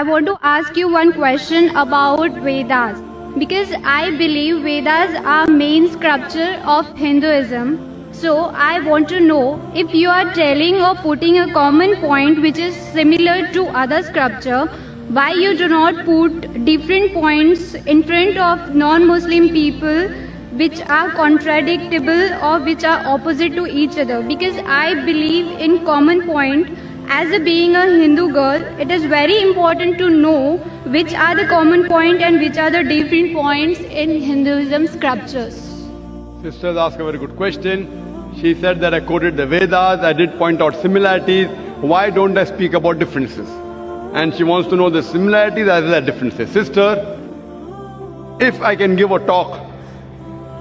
I want to ask you one question about Vedas. Because I believe Vedas are main scripture of Hinduism. So I want to know if you are telling or putting a common point which is similar to other scripture, why you do not put different points in front of non-Muslim people which are contradictable or which are opposite to each other. Because I believe in common point. As a being a Hindu girl, it is very important to know which are the common point and which are the different points in Hinduism scriptures. Sisters ask a very good question. She said that I quoted the Vedas, I did point out similarities. Why don't I speak about differences? And she wants to know the similarities as well as differences. Sister, if I can give a talk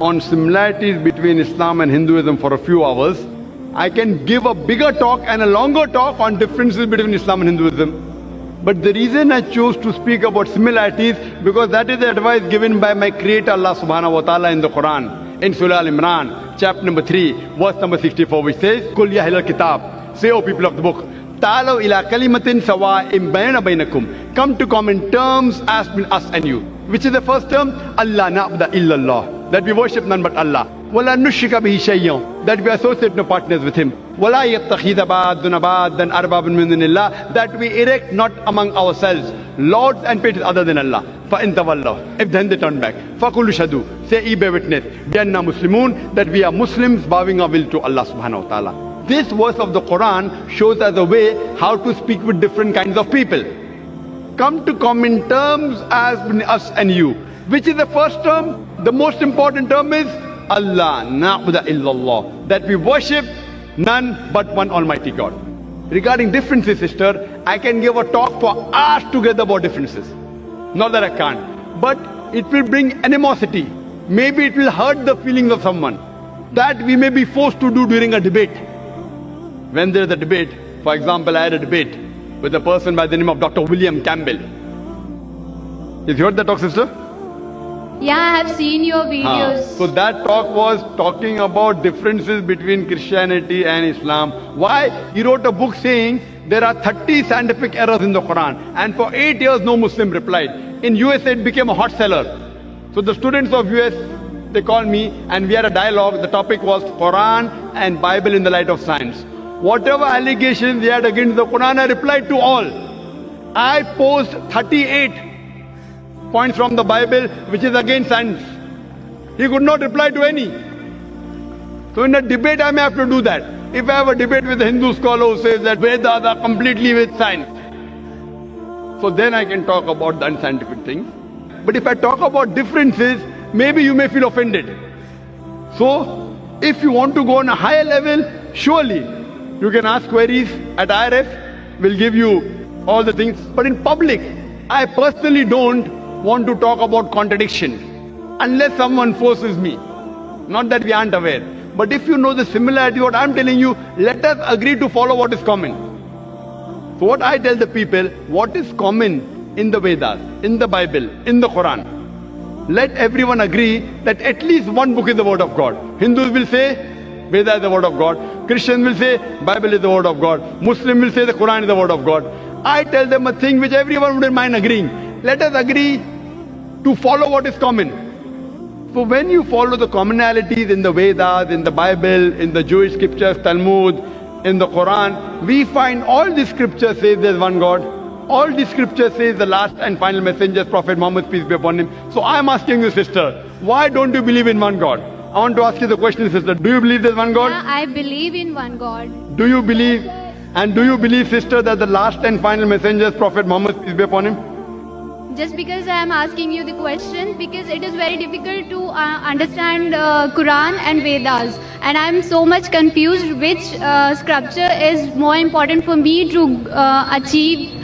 on similarities between Islam and Hinduism for a few hours, I can give a bigger talk and a longer talk on differences between Islam and Hinduism. But the reason I chose to speak about similarities, because that is the advice given by my Creator Allah Subhanahu wa Ta'ala in the Quran, in Surah Al-Imran, chapter number 3, verse number 64, which says, Kul ya ahlal kitab, say, O people of the book, Ta'alaw ila kalimatin sawa'im bayna baynakum, come to common terms as between us and you. Which is the first term? Allah na'budu illallah, that we worship none but Allah. Wala nushrika bihi shay'an, that we associate no partners with Him. Wala yattakhidha ba'duna ba'dan arbabun min dunillah, that we erect not among ourselves lords and patrons other than Allah. Fa in tawallaw, if then they turn back, faqulu shahadu, say ye bear witness, bi anna muslimun, that we are Muslims bowing our will to Allah Subhanahu wa Ta'ala. This verse of the Quran shows us a way how to speak with different kinds of people. Come to common terms as between us and you. Which is the first term? The most important term is Allah na'budu illallah, that we worship none but one Almighty God. Regarding differences, sister, I can give a talk for hours together about differences. Not that I can't, but it will bring animosity. Maybe it will hurt the feelings of someone. That we may be forced to do during a debate. When there is a debate, for example, I had a debate with a person by the name of Dr. William Campbell. Have you heard that talk, sister? Yeah, I have seen your videos. So that talk was talking about differences between Christianity and Islam. Why? He wrote a book saying there are 30 scientific errors in the Quran. And for 8 years, no Muslim replied. In USA, it became a hot seller. So the students of US, they called me and we had a dialogue. The topic was Quran and Bible in the light of science. Whatever allegations they had against the Quran, I replied to all. I posed 38 points from the Bible which is against science. He could not reply to any. So in a debate I may have to do that. If I have a debate with a Hindu scholar who says that Vedas are completely with science, so then I can talk about the unscientific things. But if I talk about differences, maybe you may feel offended. So if you want to go on a higher level, surely you can ask queries at IRF, we'll give you all the things. But in public, I personally don't want to talk about contradiction unless someone forces me. Not that we aren't aware, but if you know the similarity, what I'm telling you, let us agree to follow what is common. So what I tell the people, what is common in the Vedas, in the Bible, in the Quran, let everyone agree that at least one book is the word of God. Hindus will say Veda is the word of God, Christians will say Bible is the word of God, Muslim will say the Quran is the word of God. I tell them a thing which everyone wouldn't mind agreeing. Let us agree to follow what is common. So when you follow the commonalities in the Vedas, in the Bible, in the Jewish scriptures, Talmud, in the Quran, we find all the scriptures say there's one God. All the scriptures say the last and final messenger, Prophet Muhammad, peace be upon him. So I'm asking you, sister, why don't you believe in one God? I want to ask you the question, sister. Do you believe there's one God? Yeah, I believe in one God. Do you believe? And do you believe, sister, that the last and final messenger is Prophet Muhammad, peace be upon him? Just because I am asking you the question, because it is very difficult to understand Quran and Vedas, and I am so much confused which scripture is more important for me to achieve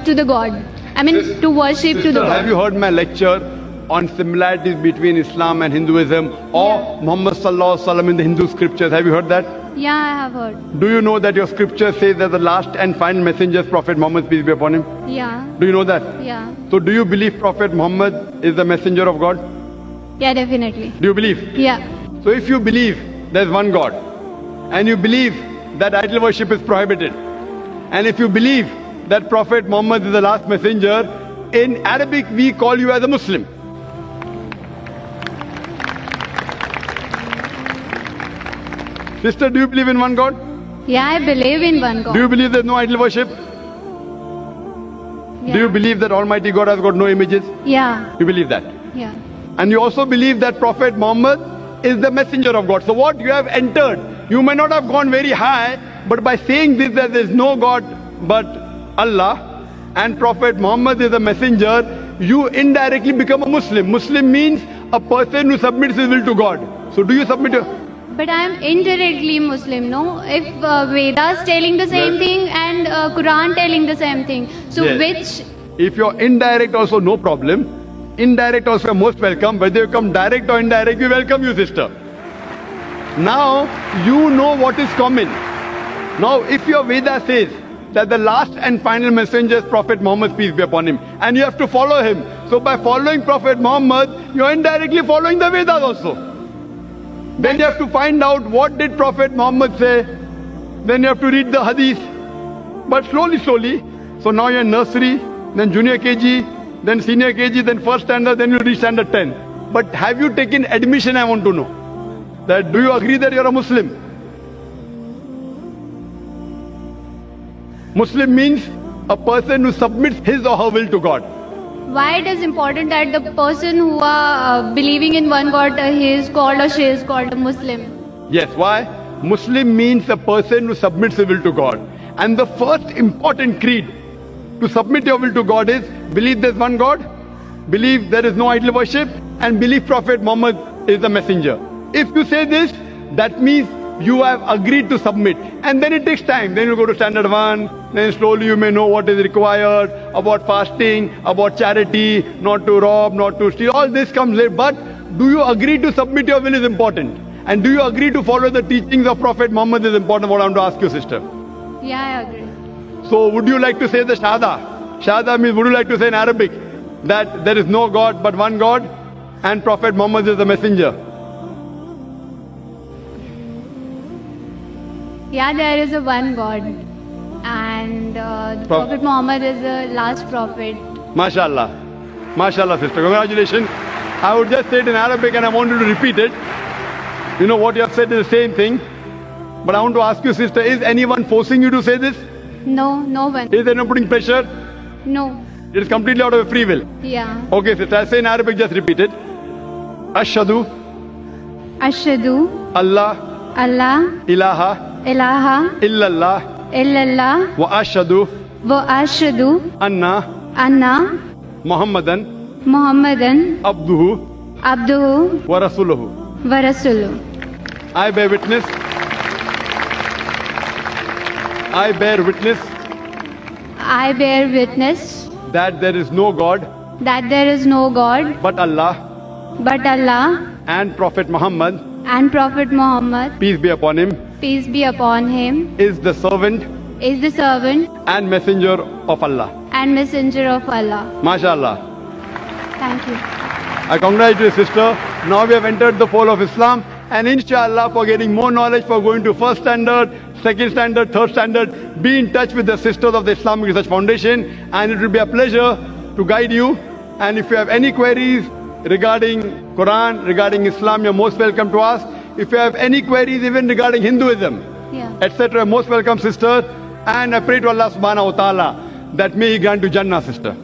to the God. I mean, to worship sister, to the God. Have you heard my lecture on similarities between Islam and Hinduism, or Muhammad Sallallahu Alaihi Wasallam in the Hindu scriptures? Have you heard that? Yeah, I have heard. Do you know that your scripture says that the last and final messenger is Prophet Muhammad, peace be upon him? Yeah. Do you know that? Yeah. So do you believe Prophet Muhammad is the messenger of God? Yeah, definitely. Do you believe? Yeah. So if you believe there's one God, and you believe that idol worship is prohibited, and if you believe that Prophet Muhammad is the last messenger, in Arabic we call you as a Muslim. Sister, do you believe in one God? Yeah, I believe in one God. Do you believe there's no idol worship? Yeah. Do you believe that Almighty God has got no images? Yeah, You believe that? yeah. And you also believe that Prophet Muhammad is the messenger of God. So what you have entered, you may not have gone very high, but by saying this that there is no God but Allah and Prophet Muhammad is a messenger, you indirectly become a Muslim. Muslim means a person who submits his will to God. So do you submit your... But I am indirectly Muslim, no? If Vedas telling the same Yes. thing and Quran telling the same thing, so Yes. which? If you're indirect also, no problem. Indirect also, you're most welcome. Whether you come direct or indirect, we welcome you, sister. Now, you know what is common. Now, if your Veda says that the last and final messenger is Prophet Muhammad, peace be upon him, and you have to follow him. So by following Prophet Muhammad, you're indirectly following the Vedas also. Then you have to find out what did Prophet Muhammad say. Then you have to read the hadith. But slowly, slowly. So now you're in nursery, then junior KG, then senior KG, then first standard, then you reach standard 10. But have you taken admission, I want to know. That do you agree that you're a Muslim? Muslim means a person who submits his or her will to God. Why it is important that the person who are believing in one God, he is called or she is called a Muslim? Yes, why? Muslim means a person who submits his will to God. And the first important creed to submit your will to God is believe there's one God, believe there is no idol worship, and believe Prophet Muhammad is the messenger. If you say this, that means you have agreed to submit. And then it takes time. Then you go to standard 1, then slowly you may know what is required about fasting, about charity, not to rob, not to steal. All this comes later. But do you agree to submit your will is important. And do you agree to follow the teachings of Prophet Muhammad is important. What I want to ask you, sister. Yeah, I agree. So would you like to say the Shahada? Shahada means would you like to say in Arabic that there is no God but one God and Prophet Muhammad is the messenger? Yeah, there is a one God, and the Prophet Muhammad is the last prophet. MashaAllah. MashaAllah, sister. Congratulations. I would just say it in Arabic and I want you to repeat it. You know what you have said is the same thing. But I want to ask you, sister, is anyone forcing you to say this? No, no one. Is anyone putting pressure? No. It is completely out of your free will. Yeah. Okay, sister. I say in Arabic, just repeat it. Ashhadu Ashhadu Allah Allah ilaha ilaha illallah illallah wa ashhadu wa ashhadu anna anna Muhammadan Muhammadan abduhu abduhu wa rasuluhu. wa rasuluhu. I bear witness. I bear witness I bear witness that there is no God that there is no God but Allah but Allah and Prophet Muhammad, and Prophet Muhammad, peace be upon him, peace be upon him, is the servant is the servant and messenger of Allah. and messenger of Allah. MashaAllah. Thank you. I congratulate you, sister. Now we have entered the fold of Islam, and inshallah, for getting more knowledge, for going to first standard, second standard, third standard, be in touch with the sisters of the Islamic Research Foundation, and it will be a pleasure to guide you. And if you have any queries regarding Quran, regarding Islam, you're most welcome to ask. If you have any queries even regarding Hinduism, Yeah. etc., most welcome, sister. And I pray to Allah subhanahu wa ta'ala that may He grant you Jannah, sister.